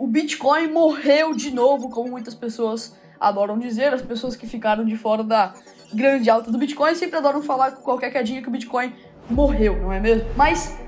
Bitcoin morreu de novo, como muitas pessoas adoram dizer. As pessoas que ficaram de fora da grande alta do Bitcoin sempre adoram falar com qualquer quedinha que o Bitcoin morreu, não é mesmo? Mas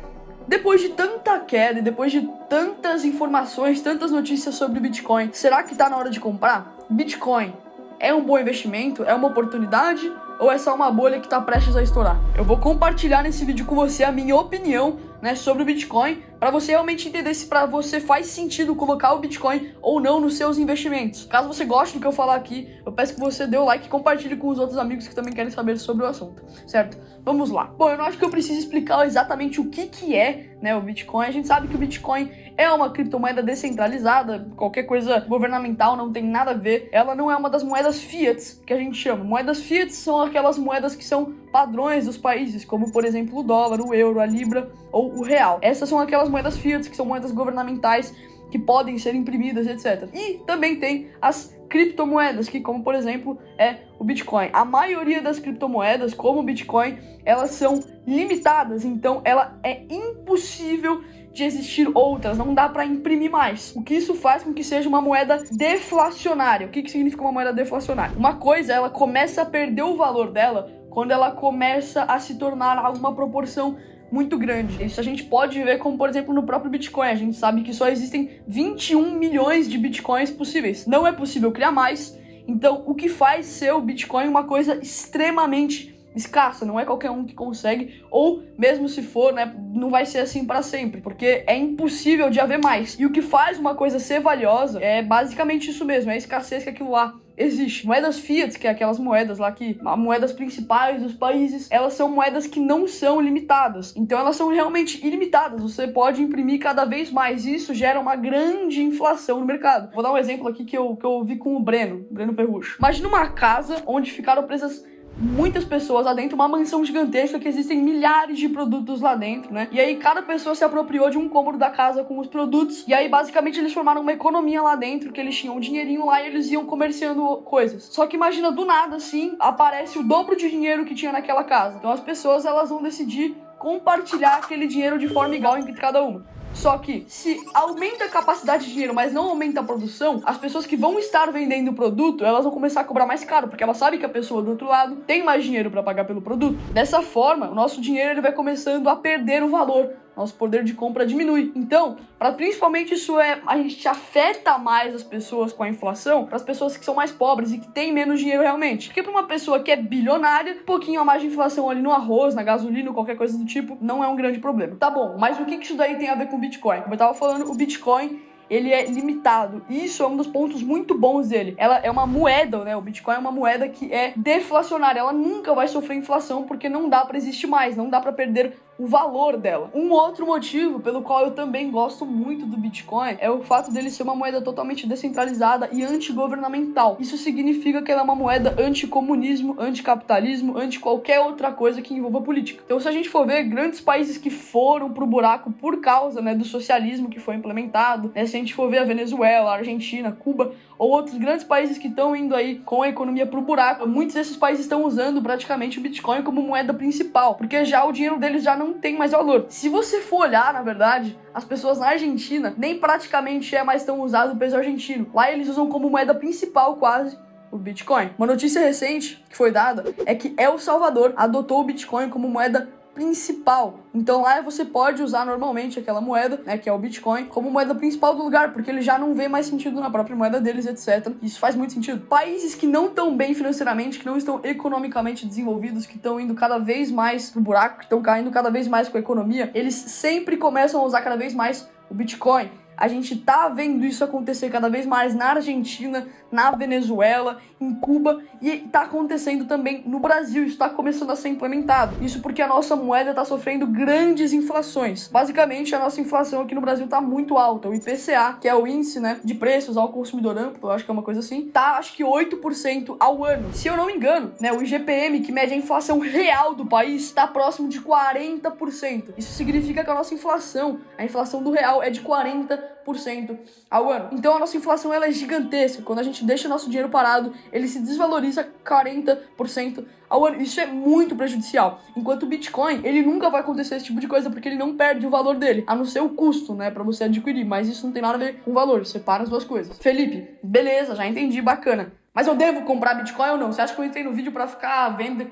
depois de tanta queda e depois de tantas informações, tantas notícias sobre o Bitcoin, será que tá na hora de comprar? Bitcoin é um bom investimento? É uma oportunidade? Ou é só uma bolha que tá prestes a estourar? Eu vou compartilhar nesse vídeo com você a minha opinião, né, sobre o Bitcoin, para você realmente entender se para você faz sentido colocar o Bitcoin ou não nos seus investimentos. Caso você goste do que eu falar aqui, eu peço que você dê o like e compartilhe com os outros amigos que também querem saber sobre o assunto, certo? Vamos lá. Bom, eu não acho que eu preciso explicar exatamente o que é, né, o Bitcoin. A gente sabe que o Bitcoin é uma criptomoeda descentralizada, qualquer coisa governamental não tem nada a ver. Ela não é uma das moedas fiat, que a gente chama. Moedas fiat são aquelas moedas que são padrões dos países, como por exemplo o dólar, o euro, a libra ou o real. Essas são aquelas moedas fiat, que são moedas governamentais que podem ser imprimidas, etc. E também tem as criptomoedas, que como por exemplo é o Bitcoin. A maioria das criptomoedas, como o Bitcoin, elas são limitadas, então ela é impossível de existir outras, não dá para imprimir mais. O que isso faz com que seja uma moeda deflacionária. O que significa uma moeda deflacionária? Uma coisa, ela começa a perder o valor dela quando ela começa a se tornar alguma proporção muito grande. Isso a gente pode ver como, por exemplo, no próprio Bitcoin. A gente sabe que só existem 21 milhões de Bitcoins possíveis. Não é possível criar mais. Então, o que faz ser o Bitcoin uma coisa extremamente escassa, não é qualquer um que consegue, ou mesmo se for, né, não vai ser assim para sempre, porque é impossível de haver mais. E o que faz uma coisa ser valiosa é basicamente isso mesmo, é a escassez que aquilo lá existe. Moedas fiat, que é aquelas moedas lá que, moedas principais dos países, elas são moedas que não são limitadas, então elas são realmente ilimitadas, você pode imprimir cada vez mais, e isso gera uma grande inflação no mercado. Vou dar um exemplo aqui que eu vi com o Breno Perrucho. Imagina uma casa onde ficaram presas muitas pessoas lá dentro, uma mansão gigantesca que existem milhares de produtos lá dentro, né? E aí cada pessoa se apropriou de um cômodo da casa com os produtos, e aí basicamente eles formaram uma economia lá dentro, que eles tinham um dinheirinho lá e eles iam comerciando coisas. Só que imagina, do nada assim, aparece o dobro de dinheiro que tinha naquela casa. Então as pessoas, elas vão decidir compartilhar aquele dinheiro de forma igual entre cada uma. Só que se aumenta a capacidade de dinheiro, mas não aumenta a produção, as pessoas que vão estar vendendo o produto, elas vão começar a cobrar mais caro, porque elas sabem que a pessoa do outro lado tem mais dinheiro para pagar pelo produto. Dessa forma, o nosso dinheiro ele vai começando a perder o valor. Nosso poder de compra diminui. Então, principalmente isso a gente afeta mais as pessoas com a inflação, para as pessoas que são mais pobres e que têm menos dinheiro realmente. Porque para uma pessoa que é bilionária, um pouquinho a mais de inflação ali no arroz, na gasolina, qualquer coisa do tipo, não é um grande problema. Tá bom, mas o que isso daí tem a ver com o Bitcoin? Como eu tava falando, o Bitcoin, ele é limitado. E isso é um dos pontos muito bons dele. Ela é uma moeda, né? O Bitcoin é uma moeda que é deflacionária. Ela nunca vai sofrer inflação porque não dá para existir mais, não dá para perder o valor dela. Um outro motivo pelo qual eu também gosto muito do Bitcoin é o fato dele ser uma moeda totalmente descentralizada e antigovernamental. Isso significa que ela é uma moeda anticomunismo, anticapitalismo, anti qualquer outra coisa que envolva política. Então, se a gente for ver grandes países que foram pro buraco por causa, né, do socialismo que foi implementado, né, se a gente for ver a Venezuela, a Argentina, Cuba ou outros grandes países que estão indo aí com a economia pro buraco, muitos desses países estão usando praticamente o Bitcoin como moeda principal, porque já o dinheiro deles já não tem mais valor. Se você for olhar, na verdade, as pessoas na Argentina nem praticamente é mais tão usado o peso argentino. Lá eles usam como moeda principal quase o Bitcoin. Uma notícia recente que foi dada é que El Salvador adotou o Bitcoin como moeda principal. Então lá você pode usar normalmente aquela moeda, né, que é o Bitcoin, como moeda principal do lugar, porque ele já não vê mais sentido na própria moeda deles, etc. Isso faz muito sentido. Países que não estão bem financeiramente, que não estão economicamente desenvolvidos, que estão indo cada vez mais pro buraco, que estão caindo cada vez mais com a economia, eles sempre começam a usar cada vez mais o Bitcoin. A gente tá vendo isso acontecer cada vez mais na Argentina, na Venezuela, em Cuba, e tá acontecendo também no Brasil. Isso tá começando a ser implementado. Isso porque a nossa moeda tá sofrendo grandes inflações. Basicamente, a nossa inflação aqui no Brasil tá muito alta. O IPCA, que é o índice, né, de preços ao consumidor amplo, eu acho que é uma coisa assim, tá acho que 8% ao ano. Se eu não me engano, né, o IGPM, que mede a inflação real do país, tá próximo de 40%. Isso significa que a nossa inflação, a inflação do real, é de 40%. 40% ao ano. Então a nossa inflação ela é gigantesca. Quando a gente deixa nosso dinheiro parado, ele se desvaloriza 40% ao ano. Isso é muito prejudicial. Enquanto o Bitcoin, ele nunca vai acontecer esse tipo de coisa, porque ele não perde o valor dele, a não ser o custo, né, pra você adquirir. Mas isso não tem nada a ver com o valor, separa as duas coisas. Felipe, beleza, já entendi, bacana. Mas eu devo comprar Bitcoin ou não? Você acha que eu entrei no vídeo pra ficar vendo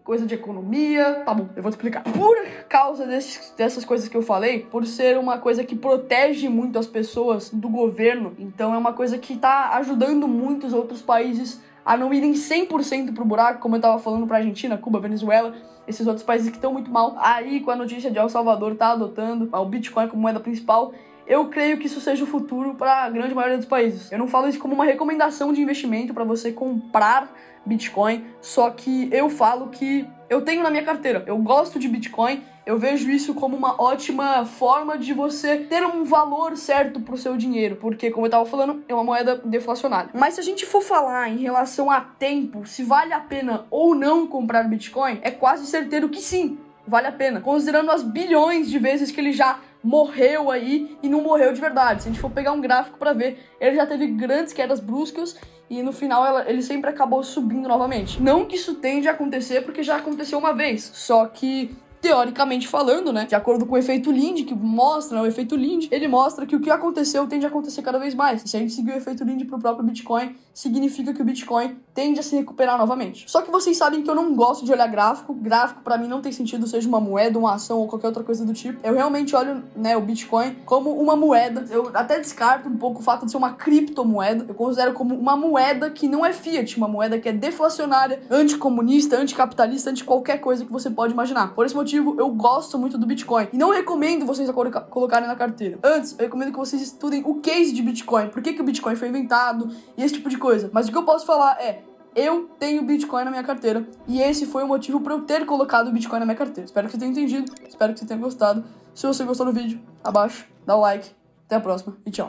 coisa de economia? Tá bom, eu vou te explicar. Por causa dessas coisas que eu falei, por ser uma coisa que protege muito as pessoas do governo, então é uma coisa que tá ajudando muitos outros países a não irem 100% pro buraco, como eu tava falando pra Argentina, Cuba, Venezuela, esses outros países que estão muito mal. Aí, com a notícia de El Salvador tá adotando o Bitcoin como moeda principal, eu creio que isso seja o futuro para a grande maioria dos países. Eu não falo isso como uma recomendação de investimento para você comprar Bitcoin, só que eu falo que eu tenho na minha carteira. Eu gosto de Bitcoin, eu vejo isso como uma ótima forma de você ter um valor certo pro seu dinheiro, porque, como eu tava falando, é uma moeda deflacionária. Mas se a gente for falar em relação a tempo, se vale a pena ou não comprar Bitcoin, é quase certeiro que sim, vale a pena, considerando as bilhões de vezes que ele já morreu aí e não morreu de verdade. Se a gente for pegar um gráfico pra ver, ele já teve grandes quedas bruscas e no final ele sempre acabou subindo novamente. Não que isso tende a acontecer, porque já aconteceu uma vez, só que teoricamente falando, né, de acordo com o efeito Linde, que mostra, né, o efeito Linde, ele mostra que o que aconteceu tende a acontecer cada vez mais. E se a gente seguir o efeito Linde pro próprio Bitcoin, significa que o Bitcoin tende a se recuperar novamente. Só que vocês sabem que eu não gosto de olhar gráfico. Gráfico pra mim não tem sentido, seja uma moeda, uma ação ou qualquer outra coisa do tipo. Eu realmente olho, né, o Bitcoin como uma moeda. Eu até descarto um pouco o fato de ser uma criptomoeda. Eu considero como uma moeda que não é fiat, uma moeda que é deflacionária, anticomunista, anticapitalista, anti qualquer coisa que você pode imaginar. Por esse motivo, eu gosto muito do Bitcoin. E não recomendo vocês colocarem na carteira. Antes, eu recomendo que vocês estudem o case de Bitcoin. Por que o Bitcoin foi inventado e esse tipo de coisa. Mas o que eu posso falar é: eu tenho Bitcoin na minha carteira. E esse foi o motivo para eu ter colocado o Bitcoin na minha carteira. Espero que você tenha entendido. Espero que você tenha gostado. Se você gostou do vídeo, abaixo, dá o like. Até a próxima e tchau.